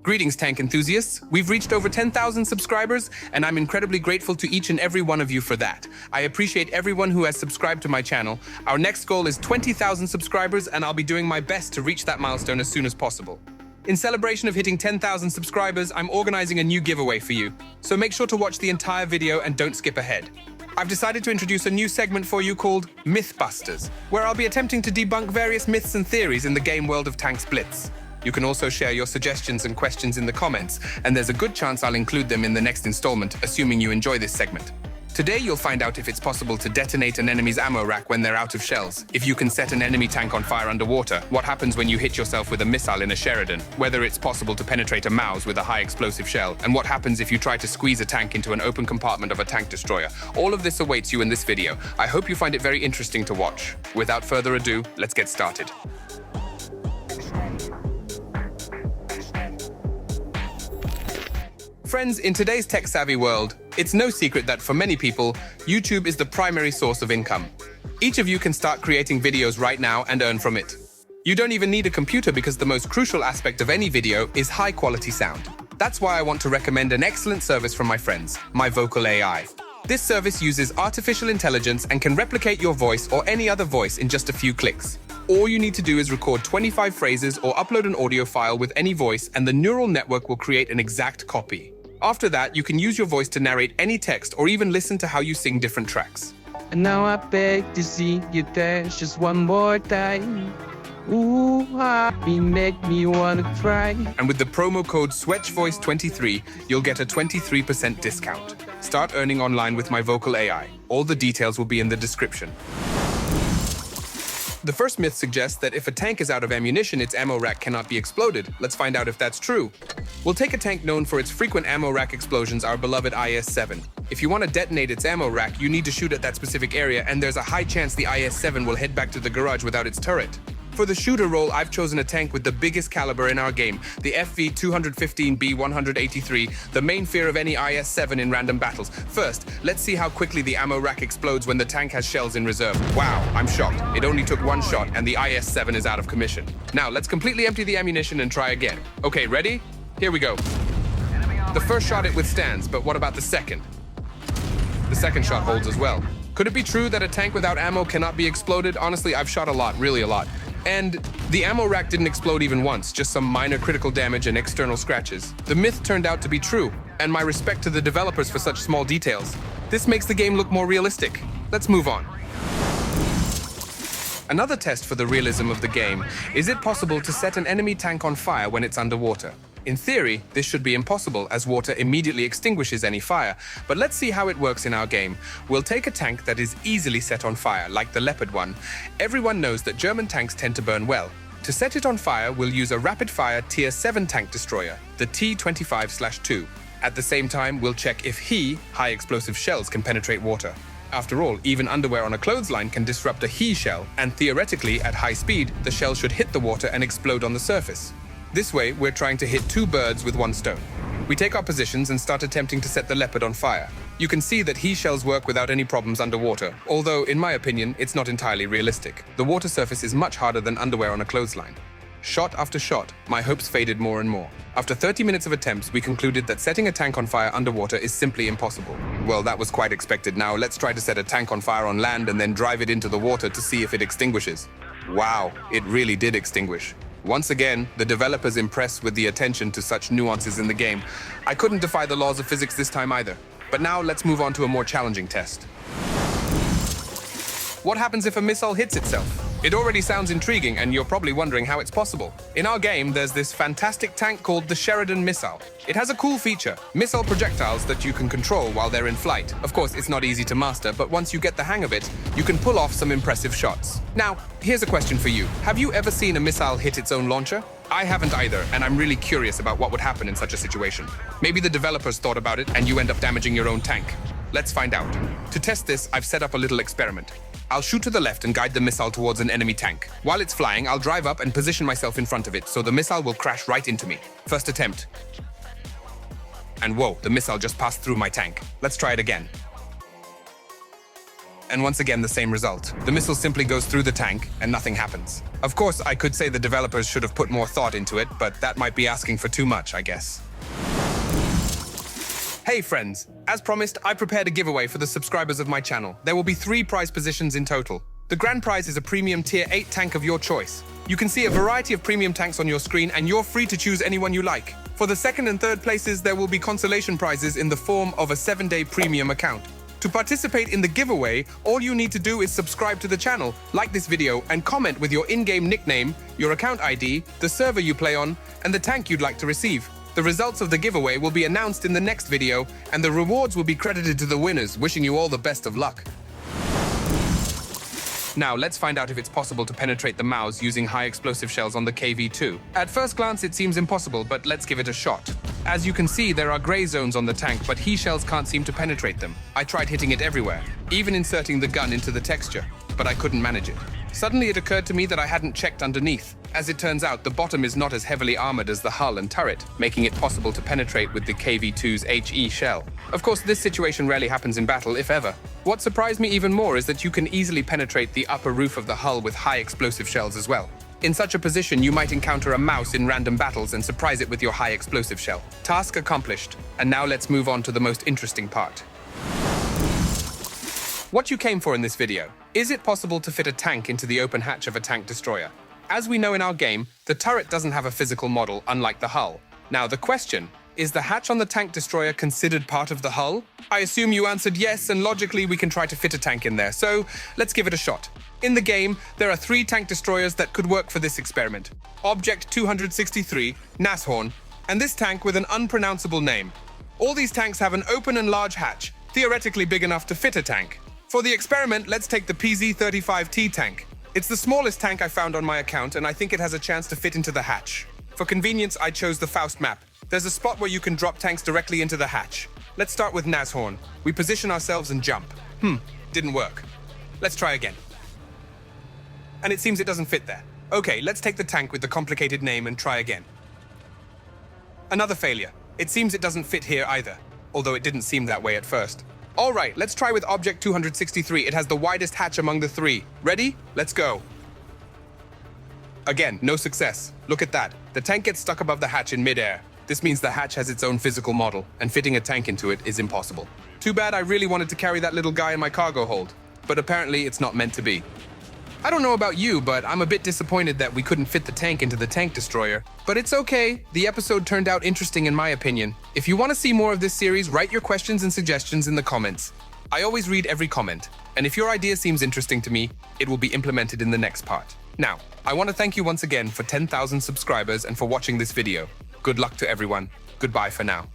Greetings, tank enthusiasts. We've reached over 10,000 subscribers, and I'm incredibly grateful to each and every one of you for that. I appreciate everyone who has subscribed to my channel. Our next goal is 20,000 subscribers, and I'll be doing my best to reach that milestone as soon as possible. In celebration of hitting 10,000 subscribers, I'm organizing a new giveaway for you, so make sure to watch the entire video and don't skip ahead. I've decided to introduce a new segment for you called Mythbusters, where I'll be attempting to debunk various myths and theories in the game world of Tanks Blitz. You can also share your suggestions and questions in the comments, and there's a good chance I'll include them in the next installment, assuming you enjoy this segment. Today you'll find out if it's possible to detonate an enemy's ammo rack when they're out of shells, if you can set an enemy tank on fire underwater, what happens when you hit yourself with a missile in a Sheridan, whether it's possible to penetrate a mouse with a high explosive shell, and what happens if you try to squeeze a tank into an open compartment of a tank destroyer. All of this awaits you in this video. I hope you find it very interesting to watch. Without further ado, let's get started. Friends, in today's tech-savvy world, it's no secret that for many people, YouTube is the primary source of income. Each of you can start creating videos right now and earn from it. You don't even need a computer because the most crucial aspect of any video is high-quality sound. That's why I want to recommend an excellent service from my friends, my Vocal AI. This service uses artificial intelligence and can replicate your voice or any other voice in just a few clicks. All you need to do is record 25 phrases or upload an audio file with any voice, and the neural network will create an exact copy. After that, you can use your voice to narrate any text or even listen to how you sing different tracks. And now I beg to see you dance just one more time. Ooh, you make me wanna cry. And with the promo code SweatchVoice23, you'll get a 23% discount. Start earning online with my Vocal AI. All the details will be in the description. The first myth suggests that if a tank is out of ammunition, its ammo rack cannot be exploded. Let's find out if that's true. We'll take a tank known for its frequent ammo rack explosions, our beloved IS-7. If you want to detonate its ammo rack, you need to shoot at that specific area, and there's a high chance the IS-7 will head back to the garage without its turret. For the shooter role, I've chosen a tank with the biggest caliber in our game, the FV-215B183, the main fear of any IS-7 in random battles. First, let's see how quickly the ammo rack explodes when the tank has shells in reserve. Wow, I'm shocked. It only took one shot, and the IS-7 is out of commission. Now, let's completely empty the ammunition and try again. Okay, ready? Here we go. The first shot it withstands, but what about the second? The second shot holds as well. Could it be true that a tank without ammo cannot be exploded? Honestly, I've shot a lot, really a lot. And the ammo rack didn't explode even once, just some minor critical damage and external scratches. The myth turned out to be true, and my respect to the developers for such small details. This makes the game look more realistic. Let's move on. Another test for the realism of the game. Is it possible to set an enemy tank on fire when it's underwater? In theory, this should be impossible as water immediately extinguishes any fire, but let's see how it works in our game. We'll take a tank that is easily set on fire, like the Leopard one. Everyone knows that German tanks tend to burn well. To set it on fire, we'll use a rapid-fire Tier 7 tank destroyer, the T-25/2. At the same time, we'll check if high explosive shells can penetrate water. After all, even underwear on a clothesline can disrupt a shell, and theoretically, at high speed, the shell should hit the water and explode on the surface. This way, we're trying to hit two birds with one stone. We take our positions and start attempting to set the Leopard on fire. You can see that shells work without any problems underwater, although, in my opinion, it's not entirely realistic. The water surface is much harder than underwear on a clothesline. Shot after shot, my hopes faded more and more. After 30 minutes of attempts, we concluded that setting a tank on fire underwater is simply impossible. Well, that was quite expected. Now, let's try to set a tank on fire on land and then drive it into the water to see if it extinguishes. Wow, it really did extinguish. Once again, the developers impressed with the attention to such nuances in the game. I couldn't defy the laws of physics this time either. But now let's move on to a more challenging test. What happens if a missile hits itself? It already sounds intriguing, and you're probably wondering how it's possible. In our game, there's this fantastic tank called the Sheridan missile. It has a cool feature, missile projectiles that you can control while they're in flight. Of course, it's not easy to master, but once you get the hang of it, you can pull off some impressive shots. Now, here's a question for you. Have you ever seen a missile hit its own launcher? I haven't either, and I'm really curious about what would happen in such a situation. Maybe the developers thought about it, and you end up damaging your own tank. Let's find out. To test this, I've set up a little experiment. I'll shoot to the left and guide the missile towards an enemy tank. While it's flying, I'll drive up and position myself in front of it, so the missile will crash right into me. First attempt. And whoa, the missile just passed through my tank. Let's try it again. And once again, the same result. The missile simply goes through the tank and nothing happens. Of course, I could say the developers should have put more thought into it, but that might be asking for too much, I guess. Hey friends, as promised, I prepared a giveaway for the subscribers of my channel. There will be 3 prize positions in total. The grand prize is a premium tier 8 tank of your choice. You can see a variety of premium tanks on your screen and you're free to choose anyone you like. For the second and third places, there will be consolation prizes in the form of a 7-day premium account. To participate in the giveaway, all you need to do is subscribe to the channel, like this video, and comment with your in-game nickname, your account ID, the server you play on, and the tank you'd like to receive. The results of the giveaway will be announced in the next video, and the rewards will be credited to the winners, wishing you all the best of luck. Now, let's find out if it's possible to penetrate the mouse using high explosive shells on the KV-2. At first glance, it seems impossible, but let's give it a shot. As you can see, there are gray zones on the tank, but he shells can't seem to penetrate them. I tried hitting it everywhere, even inserting the gun into the texture, but I couldn't manage it. Suddenly it occurred to me that I hadn't checked underneath. As it turns out, the bottom is not as heavily armored as the hull and turret, making it possible to penetrate with the KV-2's HE shell. Of course, this situation rarely happens in battle, if ever. What surprised me even more is that you can easily penetrate the upper roof of the hull with high explosive shells as well. In such a position, you might encounter a mouse in random battles and surprise it with your high explosive shell. Task accomplished. And now let's move on to the most interesting part. What you came for in this video. Is it possible to fit a tank into the open hatch of a tank destroyer? As we know in our game, the turret doesn't have a physical model, unlike the hull. Now the question, is the hatch on the tank destroyer considered part of the hull? I assume you answered yes, and logically we can try to fit a tank in there, so let's give it a shot. In the game, there are 3 tank destroyers that could work for this experiment. Object 263, Nashorn, and this tank with an unpronounceable name. All these tanks have an open and large hatch, theoretically big enough to fit a tank. For the experiment, let's take the PZ-35T tank. It's the smallest tank I found on my account, and I think it has a chance to fit into the hatch. For convenience, I chose the Faust map. There's a spot where you can drop tanks directly into the hatch. Let's start with Nashorn. We position ourselves and jump. Didn't work. Let's try again. And it seems it doesn't fit there. Okay, let's take the tank with the complicated name and try again. Another failure. It seems it doesn't fit here either, although it didn't seem that way at first. All right, let's try with Object 263. It has the widest hatch among the 3. Ready? Let's go. Again, no success. Look at that. The tank gets stuck above the hatch in midair. This means the hatch has its own physical model, and fitting a tank into it is impossible. Too bad. I really wanted to carry that little guy in my cargo hold, but apparently it's not meant to be. I don't know about you, but I'm a bit disappointed that we couldn't fit the tank into the tank destroyer. But it's okay. The episode turned out interesting in my opinion. If you want to see more of this series, write your questions and suggestions in the comments. I always read every comment, and if your idea seems interesting to me, it will be implemented in the next part. Now, I want to thank you once again for 10,000 subscribers and for watching this video. Good luck to everyone. Goodbye for now.